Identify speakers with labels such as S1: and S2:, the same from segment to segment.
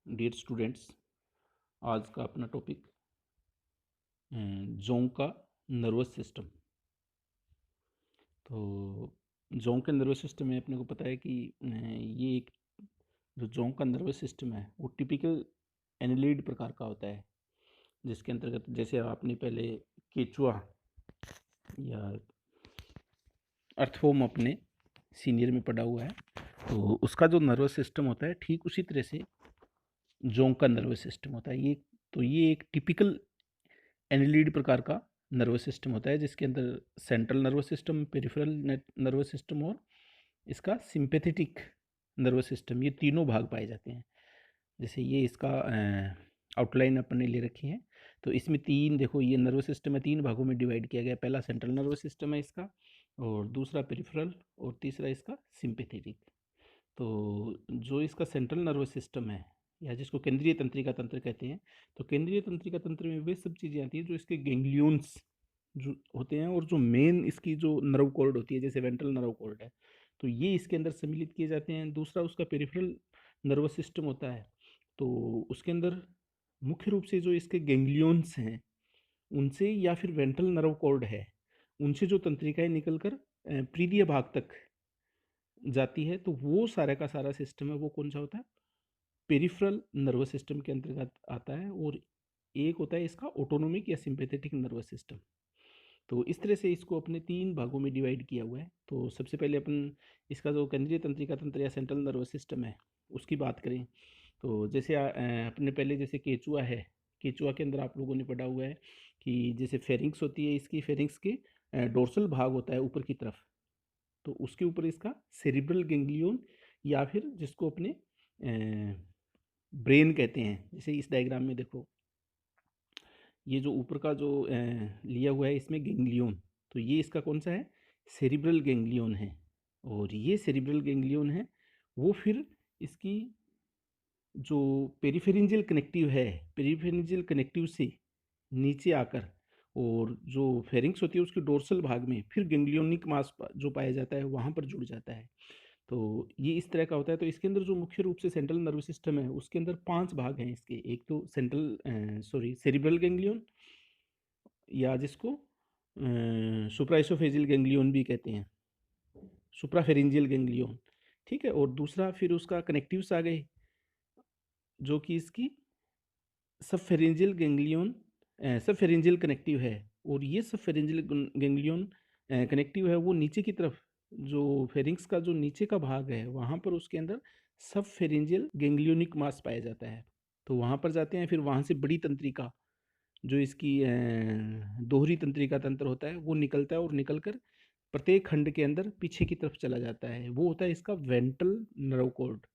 S1: Dear students, आज का अपना टॉपिक जोंक का नर्वस सिस्टम। तो जोंक के नर्वस सिस्टम में अपने को पता है कि ये एक जो जोंक का नर्वस सिस्टम है वो टिपिकल एनिलिड प्रकार का होता है, जिसके अंतर्गत जैसे आपने पहले केचुआ या अर्थवॉर्म अपने सीनियर में पढ़ा हुआ है, तो उसका जो नर्वस सिस्टम होता है ठीक उसी तरह से जोंक का नर्वस सिस्टम होता है। ये एक टिपिकल एनिलिड प्रकार का नर्वस सिस्टम होता है, जिसके अंदर central nervous system, peripheral nervous system और इसका सिंपैथेटिक नर्वस सिस्टम, ये तीनों भाग पाए जाते हैं। जैसे ये इसका आउटलाइन अपने ले रखी है, तो इसमें तीन, देखो ये नर्वस सिस्टम है, तीन भागों में डिवाइड किया गया। पहला सेंट्रल नर्वस सिस्टम है इसका, और दूसरा पेरिफेरल, और तीसरा इसका सिंपैथेटिक। तो जो इसका सेंट्रल नर्वस सिस्टम है, या जिसको केंद्रीय तंत्रिका तंत्र कहते हैं, तो केंद्रीय तंत्रिका तंत्र में वे सब चीज़ें आती हैं जो इसके गैंग्लियंस जो होते हैं, और जो मेन इसकी जो नर्व कॉर्ड होती है, जैसे वेंट्रल नर्व कॉर्ड है, तो ये इसके अंदर सम्मिलित किए जाते हैं। दूसरा उसका पेरिफेरल नर्वस सिस्टम होता है, तो उसके अंदर मुख्य रूप से जो इसके गैंग्लियंस हैं उनसे, या फिर वेंट्रल नर्व कॉर्ड है उनसे जो तंत्रिकाएं निकलकर प्रीदिय भाग तक जाती है, तो वो सारा का सारा सिस्टम है वो कौन सा होता है, पेरिफेरल नर्वस सिस्टम के अंतर्गत आता है। और एक होता है इसका ऑटोनोमिक या सिंपैथेटिक नर्वस सिस्टम। तो इस तरह से इसको अपने तीन भागों में डिवाइड किया हुआ है। तो सबसे पहले अपन इसका जो केंद्रीय तंत्रिका तंत्र या सेंट्रल नर्वस सिस्टम है उसकी बात करें, तो जैसे अपने पहले जैसे केचुआ है, केचुआ के अंदर आप लोगों ने पढ़ा हुआ है कि जैसे फेरिंक्स होती है, इसकी फेरिंक्स के डोर्सल भाग होता है ऊपर की तरफ, तो उसके ऊपर इसका सेरिब्रल गैंग्लियन, या फिर जिसको अपने ब्रेन कहते हैं। जैसे इस डायग्राम में देखो, ये जो ऊपर का जो लिया हुआ है इसमें गैंग्लियन, तो ये इसका कौन सा है, सेरिब्रल गैंग्लियन है। और ये सेरिब्रल गैंग्लियन है वो फिर इसकी जो पेरिफेरेंजियल कनेक्टिव है, पेरिफेरेंजियल कनेक्टिव से नीचे आकर, और जो फेरिंक्स होती है उसके डोर्सल भाग में फिर गैंग्लियोनिक मास जो पाया जाता है वहाँ पर जुड़ जाता है। तो ये इस तरह का होता है। तो इसके अंदर जो मुख्य रूप से सेंट्रल नर्वस सिस्टम है उसके अंदर पांच भाग हैं इसके। एक तो सेरिब्रल गैंग्लियन, या जिसको सुप्राइसोफेजियल गैंग्लियन भी कहते हैं, सुप्राफेरेंजियल गैंग्लियन, ठीक है। और दूसरा फिर उसका कनेक्टिव्स आ गए, जो कि इसकी सबफेरेंजियल गैंग्लियन, सबफेरेंजियल कनेक्टिव है। और ये सबफेरेंजियल गैंग्लियन कनेक्टिव है वो नीचे की तरफ, जो फेरिंक्स का जो नीचे का भाग है वहाँ पर उसके अंदर सबफेरेंजियल गैंग्लियोनिक मास पाया जाता है। तो वहाँ पर जाते हैं, फिर वहाँ से बड़ी तंत्रिका जो इसकी दोहरी तंत्रिका तंत्र होता है वो निकलता है, और निकलकर प्रत्येक खंड के अंदर पीछे की तरफ चला जाता है। वो होता है इसका वेंट्रल नर्व कॉर्ड।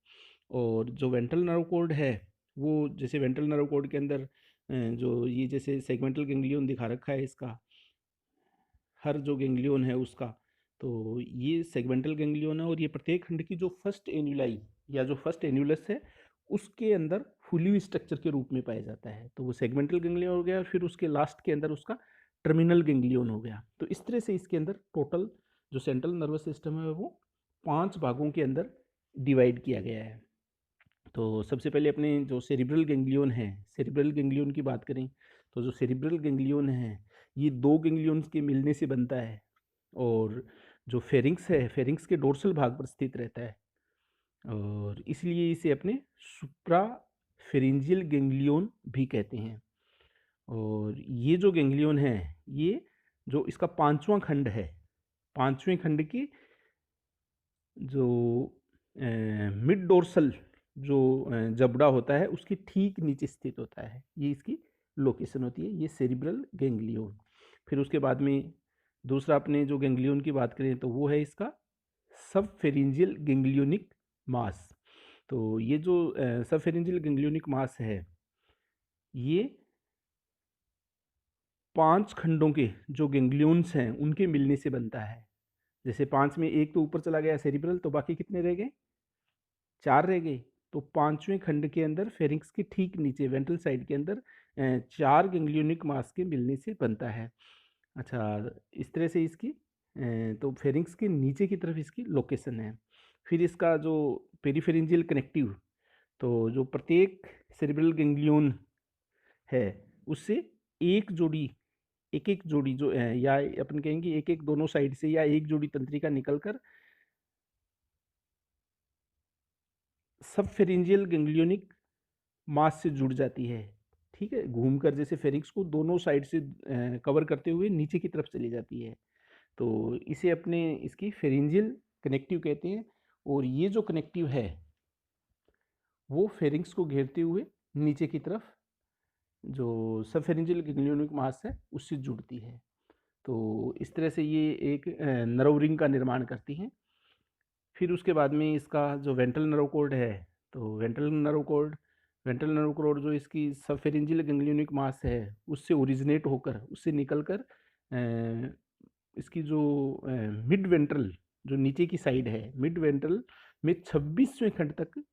S1: और जो वेंट्रल नर्व कॉर्ड है वो, जैसे वेंट्रल नर्व कॉर्ड के अंदर जो ये जैसे सेगमेंटल गैंग्लियन दिखा रखा है इसका, हर जो गैंग्लियन है उसका, तो ये सेगमेंटल गैंग्लियन है। और ये प्रत्येक खंड की जो फर्स्ट एन्यूलाई या जो फर्स्ट एन्यूलस है उसके अंदर फुली स्ट्रक्चर के रूप में पाया जाता है, तो वो सेगमेंटल गैंग्लियन हो गया। फिर उसके लास्ट के अंदर उसका टर्मिनल गैंग्लियन हो गया। तो इस तरह से इसके अंदर टोटल जो सेंट्रल नर्वस सिस्टम है वो पांच भागों के अंदर डिवाइड किया गया है। तो सबसे पहले अपने जो सेरिब्रल गैंग्लियन है, सेरिब्रल गैंग्लियन की बात करें, तो जो सेरिब्रल गैंग्लियन है ये दो गैंग्लियंस के मिलने से बनता है। और जो फेरिंक्स है, फेरिंक्स के डोर्सल भाग पर स्थित रहता है, और इसलिए इसे अपने सुप्रा फेरिंजियल गैंग्लियन भी कहते हैं। और ये जो गैंग्लियन है, ये जो इसका पांचवा खंड है, पांचवें खंड की जो मिड डोर्सल जो जबड़ा होता है उसके ठीक नीचे स्थित होता है, ये इसकी लोकेशन होती है, ये सेरिब्रल गैंग्लियन। फिर उसके बाद में दूसरा अपने जो गैंग्लियन की बात करें तो वो है इसका सबफेरेंजियल गैंग्लियोनिक मास। तो ये जो सबफेरेंजियल गैंग्लियोनिक मास है ये पांच खंडों के जो गैंग्लियंस हैं उनके मिलने से बनता है। जैसे पांच में एक तो ऊपर चला गया सेरिब्रल, तो बाकी कितने रह गए, चार रह गए। तो पांचवें खंड के अंदर फेरिंक्स के ठीक नीचे वेंट्रल साइड के अंदर चार गैंग्लियोनिक मास के मिलने से बनता है। अच्छा, इस तरह से इसकी तो फेरिंक्स के नीचे की तरफ इसकी लोकेशन है। फिर इसका जो पेरिफेरेंजियल कनेक्टिव, तो जो प्रत्येक सेरिब्रल गैंग्लियन है उससे एक जोड़ी, एक एक जोड़ी जो है, या अपन कहेंगे एक एक दोनों साइड से, या एक जोड़ी तंत्रिका निकलकर सब फेरेंजियल गैंग्लियोनिक मास से जुड़ जाती है। ठीक है, घूमकर जैसे फेरिक्स को दोनों साइड से कवर करते हुए नीचे की तरफ चली जाती है, तो इसे अपने इसकी फेरेंजियल कनेक्टिव कहते हैं। और ये जो कनेक्टिव है वो फेरिंग्स को घेरते हुए नीचे की तरफ जो सबफेरेंजियल गैंग्लियोनिक मास है उससे जुड़ती है। तो इस तरह से ये एक नर्व रिंग का निर्माण करती हैं। फिर उसके बाद में इसका जो वेंट्रल नर्व कॉर्ड है, तो वेंट्रल नर्व कॉर्ड जो इसकी सबफेरेंजियल गैंग्लियोनिक मास है उससे ओरिजिनेट होकर, उससे निकलकर इसकी जो मिड वेंट्रल, जो नीचे की साइड है, मिड वेंट्रल में 26वें खंड तक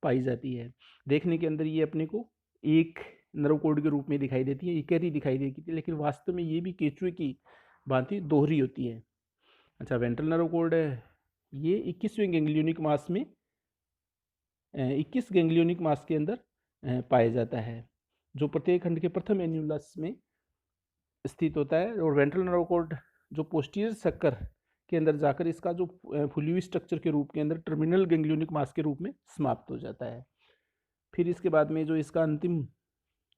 S1: पाई जाती है। देखने के अंदर ये अपने को एक नर्व कॉर्ड के रूप में दिखाई देती है, इकहरी दिखाई देती है, लेकिन वास्तव में ये भी केचुए की भांति दोहरी होती है। अच्छा, वेंट्रल नर्व कॉर्ड है ये 21वें गैंग्लियोनिक मास में 21 गैंग्लियोनिक मास के अंदर पाया जाता है, जो प्रत्येक खंड के प्रथम एन्युलस में स्थित होता है। और वेंट्रल नर्व कॉर्ड जो पोस्टीरियर सक्कर के अंदर जाकर इसका जो फ्लूइड स्ट्रक्चर के रूप के अंदर टर्मिनल गैंग्लियोनिक मास के रूप में समाप्त हो जाता है। फिर इसके बाद में जो इसका अंतिम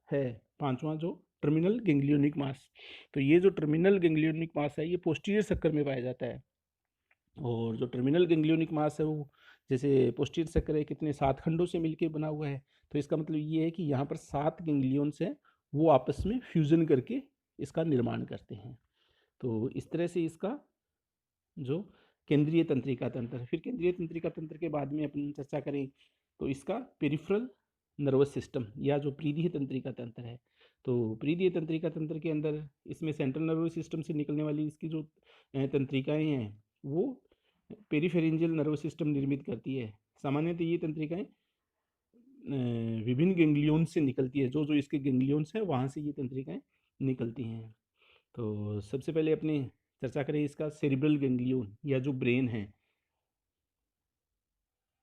S1: है, पांचवा, जो टर्मिनल गैंग्लियोनिक मास, तो ये जो टर्मिनल गैंग्लियोनिक मास है ये पोस्टीरियर सक्कर में पाया जाता है। और जो टर्मिनल गैंग्लियोनिक मास है वो जैसे पोस्टीरियर सक्कर है कितने 7 खंडों से मिलकर बना हुआ है, तो इसका मतलब ये है कि यहाँ पर 7 गैंग्लियंस हैं वो आपस में फ्यूजन करके इसका निर्माण करते हैं। तो इस तरह से इसका जो केंद्रीय तंत्रिका तंत्र, फिर केंद्रीय तंत्रिका तंत्र के बाद में अपन चर्चा करें तो इसका पेरिफेरल नर्वस सिस्टम या जो प्रीदीय तंत्रिका तंत्र है। तो प्रीदीय तंत्रिका तंत्र के अंदर इसमें सेंट्रल नर्वस सिस्टम से निकलने वाली इसकी जो तंत्रिकाएं हैं वो पेरिफेरेंजियल नर्वस सिस्टम निर्मित करती है। सामान्यतः ये तंत्रिकाएं विभिन्न गैंग्लियन से निकलती है, जो जो इसके गैंग्लियंस हैं वहाँ से ये तंत्रिकाएं निकलती हैं। तो सबसे पहले अपने चर्चा करें इसका सेरिब्रल गैंग्लियन या जो ब्रेन है।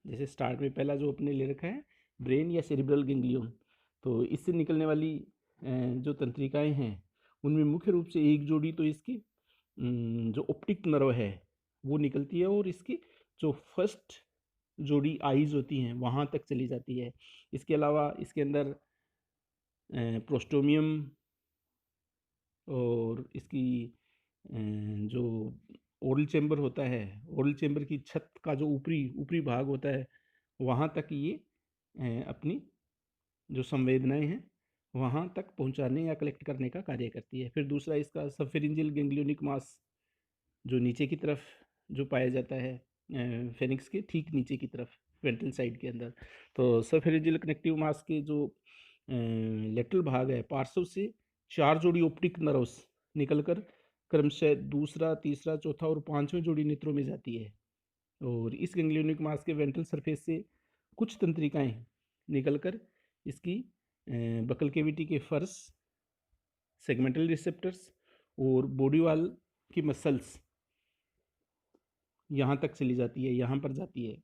S1: जैसे स्टार्ट में पहला जो अपने ले रखा है ब्रेन या सेरिब्रल गैंग्लियन, तो इससे निकलने वाली जो तंत्रिकाएं हैं उनमें मुख्य रूप से एक जोड़ी तो इसकी जो ऑप्टिक नर्व है वो निकलती है, और इसकी जो फर्स्ट जोड़ी आईज होती हैं वहाँ तक चली जाती है। इसके अलावा इसके अंदर प्रोस्टोमियम और इसकी जो ओरल चेम्बर होता है, ओरल चेम्बर की छत का जो ऊपरी ऊपरी भाग होता है वहाँ तक ये अपनी जो संवेदनाएं हैं वहाँ तक पहुँचाने या कलेक्ट करने का कार्य करती है। फिर दूसरा इसका सबफेरेंजियल गैंग्लियोनिक मास जो नीचे की तरफ जो पाया जाता है फेनिक्स के ठीक नीचे की तरफ वेंट्रल साइड के अंदर। तो सबफेरेंजियल कनेक्टिव मास के जो लेटरल भाग है पार्श्व से 4 जोड़ी ऑप्टिक नर्व्स निकलकर क्रमशः दूसरा, तीसरा, चौथा और 5वें जोड़ी नेत्रों में जाती है। और इस गैंग्लियोनिक मास के वेंट्रल सरफेस से कुछ तंत्रिकाएं निकलकर इसकी बकल कैविटी के फर्श, सेगमेंटल रिसेप्टर्स और बॉडी वॉल की मसल्स यहाँ तक चली जाती है, यहाँ पर जाती है।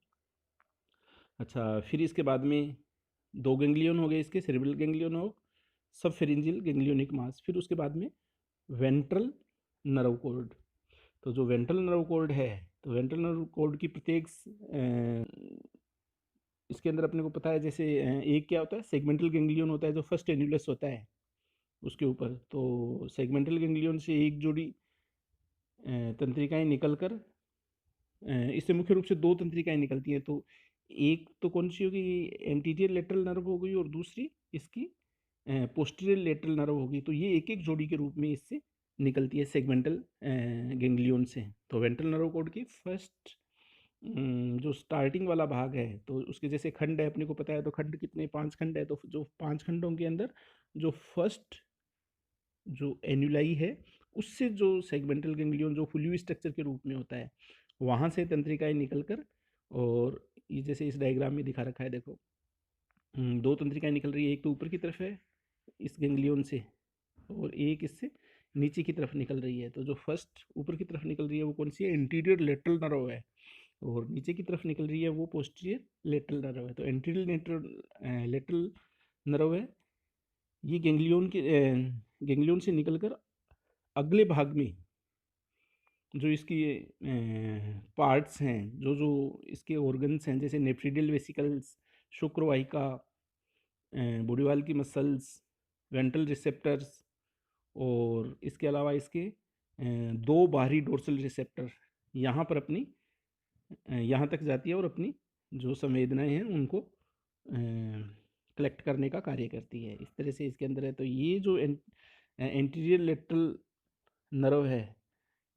S1: अच्छा, फिर इसके बाद में 2 गैंग्लियन हो गए इसके, सेरिब्रल गैंग्लियन हो, सबफेरेंजियल गैंग्लियोनिक मास। फिर उसके बाद में वेंट्रल नर्व कॉर्ड। तो जो वेंट्रल नर्व कॉर्ड है, तो वेंट्रल नर्व कॉर्ड की प्रत्येक इसके अंदर अपने को पता है जैसे एक क्या होता है सेगमेंटल गैंग्लियन होता है जो फर्स्ट एन्युलस होता है उसके ऊपर। तो सेगमेंटल गैंग्लियन से एक जोड़ी तंत्रिकाएं निकलकर इससे मुख्य रूप से 2 तंत्रिकाएं निकलती हैं। तो एक तो कौन सी होगी, एंटीरियर लेटरल नर्व हो गई, और दूसरी इसकी पोस्टीरियर लेटरल नर्व होगी। तो ये एक एक जोड़ी के रूप में इससे निकलती है सेगमेंटल गैंग्लियन से। तो वेंट्रल नर्व कॉर्ड की फर्स्ट जो स्टार्टिंग वाला भाग है, तो उसके जैसे खंड है अपने को पता है, तो खंड कितने 5 खंड है, तो जो 5 खंडों के अंदर जो फर्स्ट जो एन्युलाई है उससे जो सेगमेंटल गैंग्लियन जो फ्लूइड स्ट्रक्चर के रूप में होता है वहाँ से तंत्रिकाएं निकलकर, और ये जैसे इस डायग्राम में दिखा रखा है देखो, 2 तंत्रिकाएं निकल रही है, एक तो ऊपर की तरफ है इस गैंग्लियन से और एक इससे नीचे की तरफ निकल रही है। तो जो फर्स्ट ऊपर की तरफ निकल रही है वो कौन सी है, इंटीरियर लेटरल नर्व है। और नीचे की तरफ निकल रही है वो पोस्टीरियर लेटरल नर्व है। तो एंटीरियर लेटरल नर्व है, ये गेंगलियन से निकलकर अगले भाग में जो इसकी पार्ट्स हैं, जो जो इसके ऑर्गन्स हैं, जैसे नेफ्रिडियल वेसिकल्स, शुक्रवाहिका, बॉडी वाल की मसल्स, वेंट्रल रिसेप्टर्स, और इसके अलावा इसके दो बाहरी डोर्सल रिसेप्टर यहाँ पर अपनी यहाँ तक जाती है और अपनी जो संवेदनाएं हैं उनको कलेक्ट करने का कार्य करती है। इस तरह से इसके अंदर है। तो ये जो एंटीरियर लेटरल नर्व है,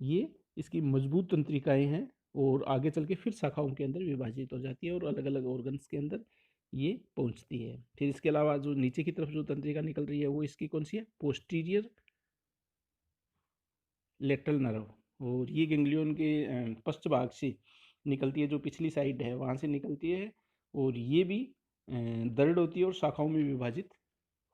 S1: ये इसकी मजबूत तंत्रिकाएं हैं और आगे चल के फिर शाखाओं के अंदर विभाजित हो जाती है और अलग अलग ऑर्गन्स के अंदर ये पहुंचती है। फिर इसके अलावा जो नीचे की तरफ जो तंत्रिका निकल रही है वो इसकी कौन सी है? Posterior lateral nerve. और ये गेंगलियन के पश्च भाग से निकलती है, जो पिछली साइड है वहाँ से निकलती है, और ये भी दर्द होती है और शाखाओं में विभाजित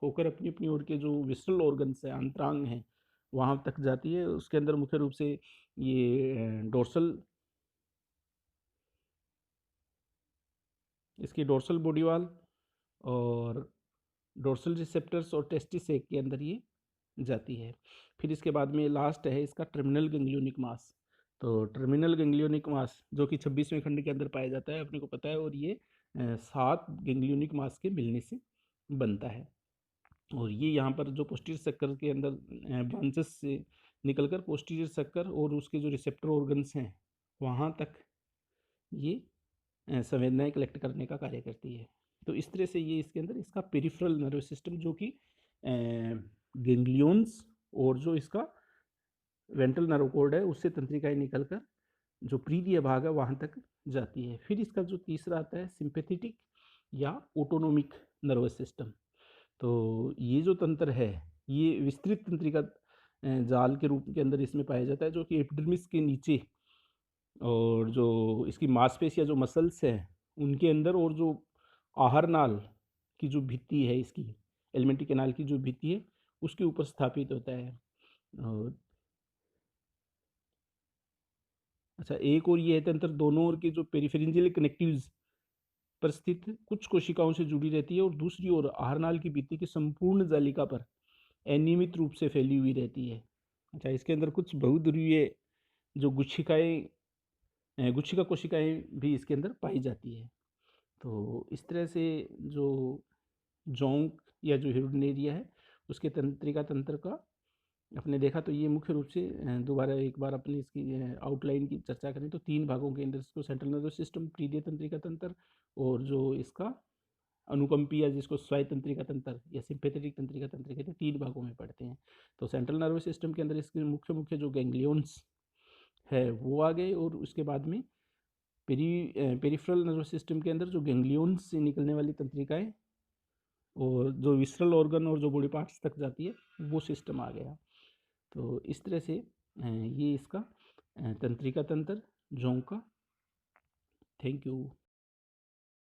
S1: होकर अपनी अपनी ओर के जो विसरल ऑर्गन्स है, अंतरांग हैं, वहाँ तक जाती है। उसके अंदर मुख्य रूप से ये डोर्सल, इसकी डोर्सल बॉडी वाल और डोर्सल रिसेप्टर्स और टेस्टिस एक के अंदर ये जाती है। फिर इसके बाद में लास्ट है इसका टर्मिनल गैंग्लियोनिक मास। तो टर्मिनल गैंग्लियोनिक मास जो कि 26वें खंड के अंदर पाया जाता है, अपने को पता है, और ये 7 गैंग्लियोनिक मास के मिलने से बनता है। और ये यहाँ पर जो पोस्टीरियर सक्कर के अंदर ब्रांचेस से निकलकर पोस्टीरियर सक्कर और उसके जो रिसेप्टर ऑर्गन्स हैं वहाँ तक ये संवेदनाएं कलेक्ट करने का कार्य करती है। तो इस तरह से ये इसके अंदर इसका पेरिफेरल नर्वस सिस्टम, जो कि गेंग्लियंस और जो इसका वेंट्रल नर्व कॉर्ड है उससे तंत्रिकाएं निकलकर जो प्रीलिय भाग है वहाँ तक जाती है। फिर इसका जो तीसरा आता है सिंपैथेटिक या ऑटोनोमिक नर्वस सिस्टम। तो ये जो तंत्र है ये विस्तृत तंत्रिका जाल के रूप के अंदर इसमें पाया जाता है, जो कि एपिडर्मिस के नीचे और जो इसकी मांसपेशियां जो मसल्स है उनके अंदर, और जो आहार नाल की जो भित्ति है, इसकी एलिमेंट्री कैनाल की जो भित्ति है उसके ऊपर स्थापित होता है। और अच्छा, एक और ये है तंत्र दोनों ओर के जो पेरिफेरेंजियल कनेक्टिव्स पर स्थित कुछ कोशिकाओं से जुड़ी रहती है, और दूसरी ओर आहार नाल की भित्ति की संपूर्ण जालिका पर अनियमित रूप से फैली हुई रहती है। अच्छा, इसके अंदर कुछ बहुध्रुवीय जो गुच्छिका कोशिकाएं भी इसके अंदर पाई जाती है। तो इस तरह से जो जोंक या जो हिरुडनेरिया है उसके तंत्रिका तंत्र का आपने देखा। तो ये मुख्य रूप से दोबारा एक बार अपने इसकी आउटलाइन की चर्चा करें तो 3 भागों के अंदर इसको सेंट्रल नर्वस सिस्टम, प्रीलिय तंत्रिका तंत्र, और जो इसका अनुकंपी या जिसको स्वायत्त तंत्रिका तंत्र या सिंपैथेटिक तंत्रिका तंत्र कहते हैं, 3 भागों में पढ़ते हैं। तो सेंट्रल नर्वस सिस्टम के अंदर इसके मुख्य मुख्य जो गैंग्लियंस है वो आ गए, और उसके बाद में पेरिफेरल नर्वस सिस्टम के अंदर जो गैंग्लियंस से निकलने वाली तंत्रिकाएं और जो विसरल ऑर्गन और जो बॉडी पार्ट्स तक जाती है वो सिस्टम आ गया। तो इस तरह से ये इसका तंत्रिका तंत्र जोंक का। Thank you.